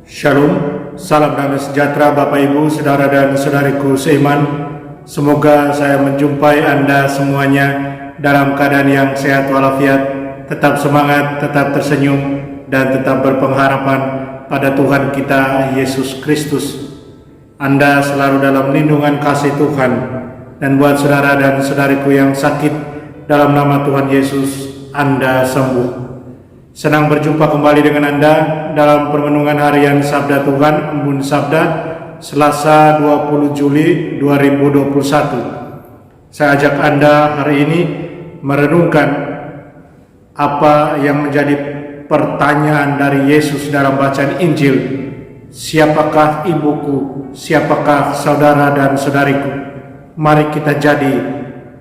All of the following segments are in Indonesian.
Shalom, salam damai sejahtera Bapak Ibu, Saudara dan Saudariku seiman. Semoga saya menjumpai Anda semuanya dalam keadaan yang sehat walafiat, tetap semangat, tetap tersenyum, dan tetap berpengharapan pada Tuhan kita Yesus Kristus. Anda selalu dalam lindungan kasih Tuhan, dan buat saudara dan saudariku yang sakit, dalam nama Tuhan Yesus, Anda sembuh. Senang berjumpa kembali dengan Anda dalam permenungan harian Sabda Tuhan, Embun Sabda, Selasa 20 Juli 2021. Saya ajak Anda hari ini merenungkan apa yang menjadi pertanyaan dari Yesus dalam bacaan Injil. Siapakah ibuku? Siapakah saudara dan saudariku? Mari kita jadi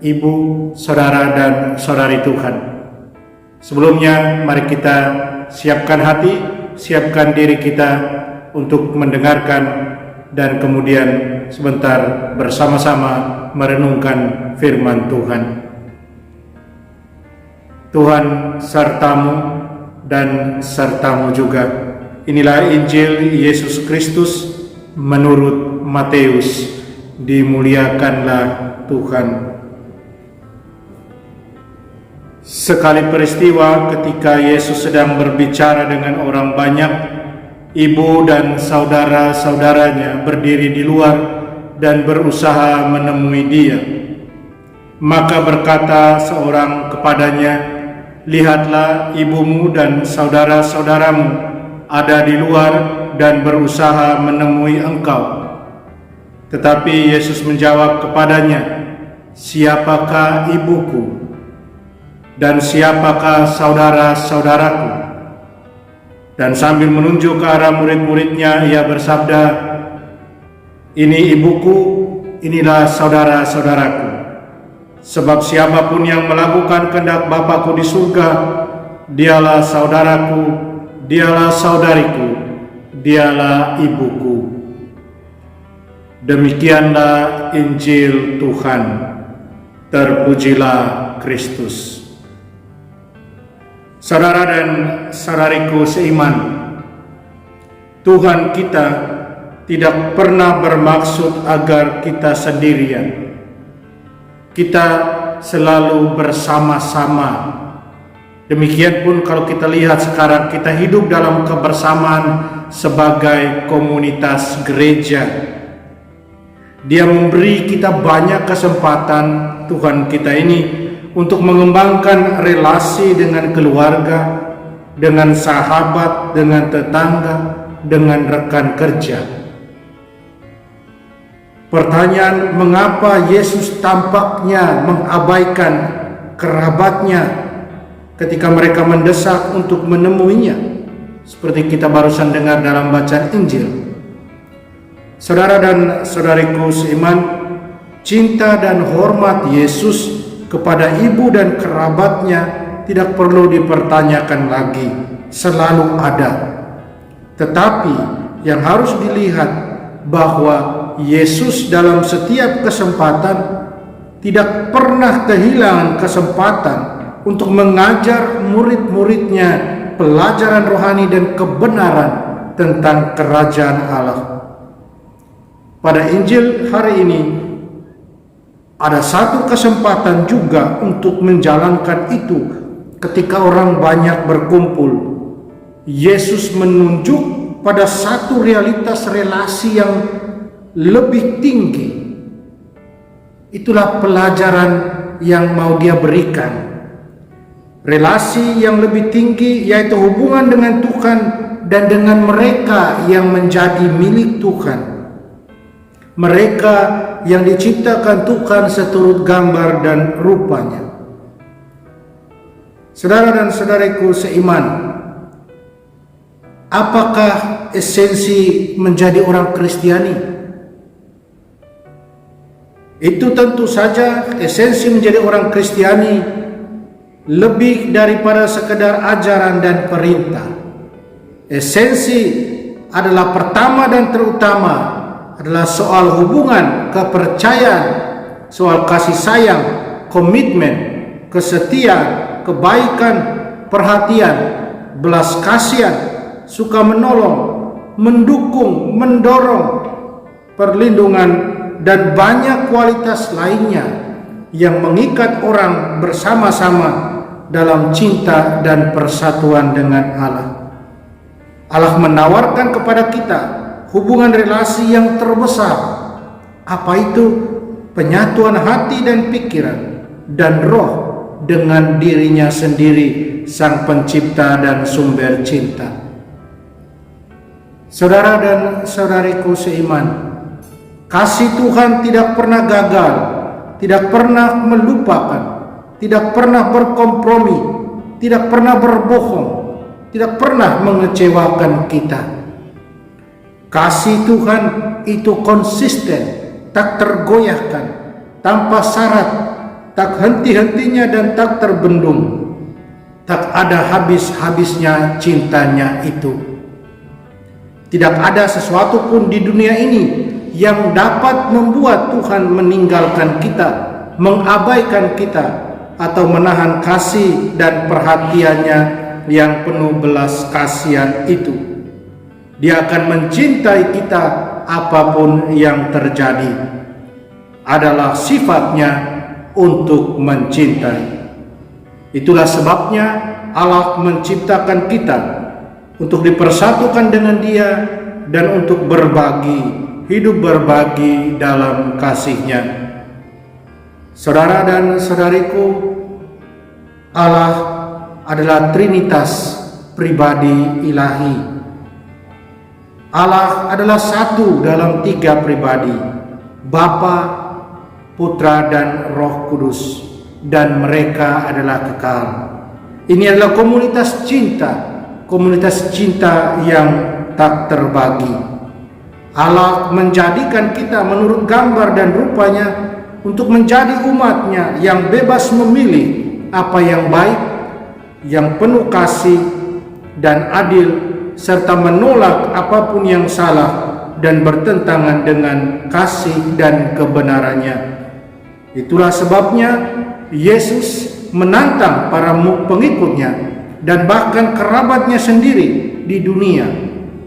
ibu, saudara, dan saudari Tuhan. Sebelumnya, mari kita siapkan hati, siapkan diri kita untuk mendengarkan dan kemudian sebentar bersama-sama merenungkan firman Tuhan. Tuhan sertamu dan sertamu juga. Inilah Injil Yesus Kristus menurut Matius. Dimuliakanlah Tuhan. Sekali peristiwa ketika Yesus sedang berbicara dengan orang banyak, ibu dan saudara-saudaranya berdiri di luar dan berusaha menemui dia. Maka berkata seorang kepadanya, "Lihatlah, ibumu dan saudara-saudaramu ada di luar dan berusaha menemui engkau." Tetapi Yesus menjawab kepadanya, "Siapakah ibuku? Dan siapakah saudara-saudaraku?" Dan sambil menunjuk ke arah murid-muridnya, ia bersabda, "Ini ibuku, inilah saudara-saudaraku. Sebab siapapun yang melakukan kehendak Bapa-Ku di surga, dialah saudaraku, dialah saudariku, dialah ibuku." Demikianlah Injil Tuhan. Terpujilah Kristus. Saudara dan saudariku seiman, Tuhan kita tidak pernah bermaksud agar kita sendirian. Kita selalu bersama-sama. Demikian pun kalau kita lihat sekarang, kita hidup dalam kebersamaan sebagai komunitas gereja. Dia memberi kita banyak kesempatan, Tuhan kita ini, untuk mengembangkan relasi dengan keluarga, dengan sahabat, dengan tetangga, dengan rekan kerja. Pertanyaan, mengapa Yesus tampaknya mengabaikan kerabatnya ketika mereka mendesak untuk menemuinya, seperti kita barusan dengar dalam bacaan Injil. Saudara dan saudariku seiman, cinta dan hormat Yesus kepada ibu dan kerabatnya tidak perlu dipertanyakan lagi, selalu ada. Tetapi yang harus dilihat bahwa Yesus dalam setiap kesempatan tidak pernah kehilangan kesempatan untuk mengajar murid-muridnya pelajaran rohani dan kebenaran tentang kerajaan Allah. Pada Injil hari ini ada satu kesempatan juga untuk menjalankan itu ketika orang banyak berkumpul. Yesus menunjuk pada satu realitas relasi yang lebih tinggi. Itulah pelajaran yang mau dia berikan. Relasi yang lebih tinggi yaitu hubungan dengan Tuhan dan dengan mereka yang menjadi milik Tuhan. Mereka yang diciptakan Tuhan seturut gambar dan rupanya. Saudara dan saudariku seiman, apakah esensi menjadi orang Kristiani? Itu tentu saja esensi menjadi orang Kristiani lebih daripada sekedar ajaran dan perintah. Esensi adalah pertama dan terutama adalah soal hubungan, kepercayaan, soal kasih sayang, komitmen, kesetiaan, kebaikan, perhatian, belas kasihan, suka menolong, mendukung, mendorong perlindungan dan banyak kualitas lainnya yang mengikat orang bersama-sama dalam cinta dan persatuan dengan Allah. Allah menawarkan kepada kita hubungan relasi yang terbesar. Apa itu? Penyatuan hati dan pikiran dan roh dengan dirinya sendiri, Sang Pencipta dan sumber cinta. Saudara dan saudariku seiman, kasih Tuhan tidak pernah gagal, tidak pernah melupakan, tidak pernah berkompromi, tidak pernah berbohong, tidak pernah mengecewakan kita. Kasih Tuhan itu konsisten, tak tergoyahkan, tanpa syarat, tak henti-hentinya dan tak terbendung. Tak ada habis-habisnya cintanya itu. Tidak ada sesuatu pun di dunia ini yang dapat membuat Tuhan meninggalkan kita, mengabaikan kita, atau menahan kasih dan perhatiannya yang penuh belas kasihan itu. Dia akan mencintai kita apapun yang terjadi. Adalah sifatnya untuk mencintai. Itulah sebabnya Allah menciptakan kita untuk dipersatukan dengan Dia dan untuk hidup berbagi dalam kasih-Nya. Saudara dan saudariku, Allah adalah Trinitas pribadi ilahi. Allah adalah satu dalam tiga pribadi, Bapa, Putra dan Roh Kudus, dan mereka adalah kekal. Ini adalah komunitas cinta yang tak terbagi. Allah menjadikan kita menurut gambar dan rupanya untuk menjadi umatnya yang bebas memilih apa yang baik, yang penuh kasih dan adil, serta menolak apapun yang salah dan bertentangan dengan kasih dan kebenarannya. Itulah sebabnya Yesus menantang para pengikutnya dan bahkan kerabatnya sendiri di dunia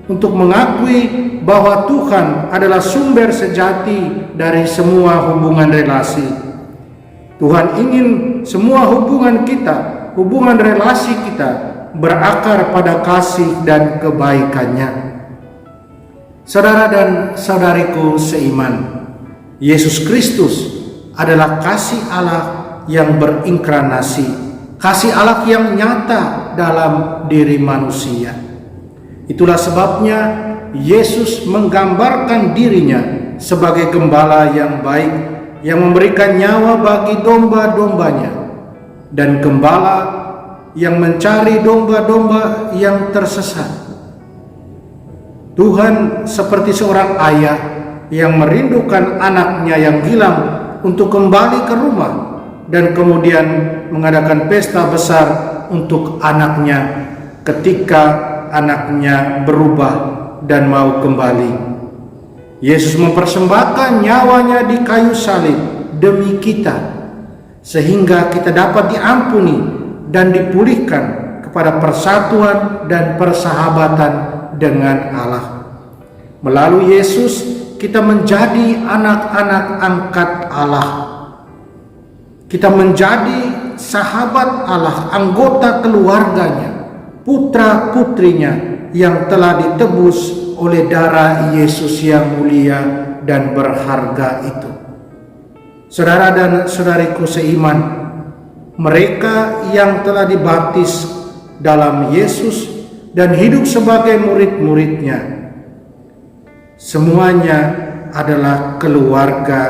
untuk mengakui bahwa Tuhan adalah sumber sejati dari semua hubungan relasi. Tuhan ingin semua hubungan kita, hubungan relasi kita berakar pada kasih dan kebaikannya. Saudara dan saudariku seiman, Yesus Kristus adalah kasih Allah yang berinkarnasi, kasih Allah yang nyata dalam diri manusia. Itulah sebabnya Yesus menggambarkan dirinya sebagai gembala yang baik, yang memberikan nyawa bagi domba-dombanya, dan gembala yang mencari domba-domba yang tersesat. Tuhan seperti seorang ayah yang merindukan anaknya yang hilang untuk kembali ke rumah dan kemudian mengadakan pesta besar untuk anaknya ketika anaknya berubah dan mau kembali. Yesus mempersembahkan nyawanya di kayu salib demi kita, sehingga kita dapat diampuni dan dipulihkan kepada persatuan dan persahabatan dengan Allah. Melalui Yesus kita menjadi anak-anak angkat Allah. Kita menjadi sahabat Allah, anggota keluarganya, putra-putrinya yang telah ditebus oleh darah Yesus yang mulia dan berharga itu. Saudara dan saudariku seiman, mereka yang telah dibaptis dalam Yesus dan hidup sebagai murid-muridnya, semuanya adalah keluarga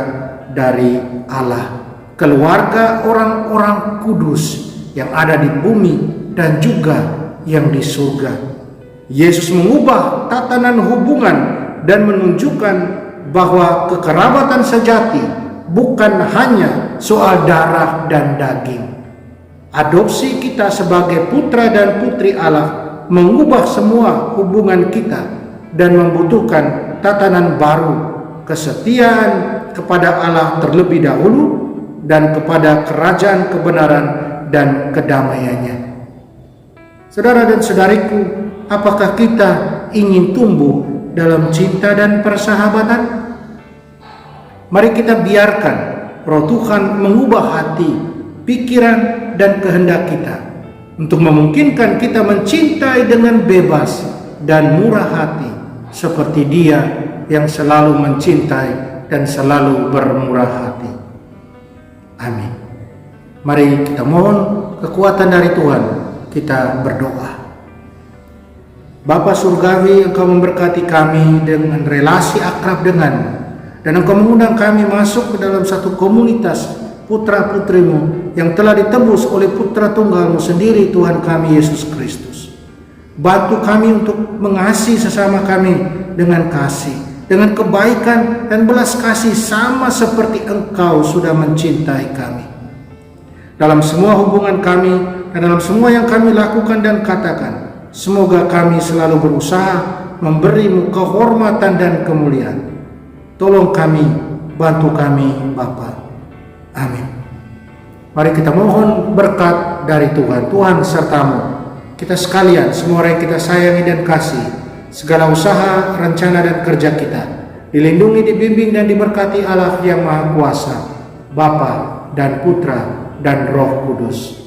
dari Allah, keluarga orang-orang kudus yang ada di bumi dan juga yang di surga. Yesus mengubah tatanan hubungan dan menunjukkan bahwa kekerabatan sejati bukan hanya soal darah dan daging. Adopsi kita sebagai putra dan putri Allah mengubah semua hubungan kita dan membutuhkan tatanan baru, kesetiaan kepada Allah terlebih dahulu dan kepada kerajaan kebenaran dan kedamaiannya. Saudara dan saudariku, apakah kita ingin tumbuh dalam cinta dan persahabatan? Mari kita biarkan Roh Tuhan mengubah hati, pikiran, dan kehendak kita untuk memungkinkan kita mencintai dengan bebas dan murah hati seperti Dia yang selalu mencintai dan selalu bermurah hati. Amin. Mari kita mohon kekuatan dari Tuhan. Kita berdoa. Bapa Surgawi, Engkau memberkati kami dengan relasi akrab denganmu, dan Engkau mengundang kami masuk ke dalam satu komunitas putra-putrimu yang telah ditebus oleh putra tunggalmu sendiri, Tuhan kami Yesus Kristus. Bantu kami untuk mengasihi sesama kami dengan kasih, dengan kebaikan dan belas kasih sama seperti Engkau sudah mencintai kami. Dalam semua hubungan kami dan dalam semua yang kami lakukan dan katakan, semoga kami selalu berusaha memberi-Mu kehormatan dan kemuliaan. Tolong kami, bantu kami Bapa. Amin. Mari kita mohon berkat dari Tuhan. Tuhan sertamu, kita sekalian, semua orang yang kita sayangi dan kasih, segala usaha, rencana dan kerja kita dilindungi, dibimbing dan diberkati Allah yang Maha Kuasa, Bapa dan Putra dan Roh Kudus.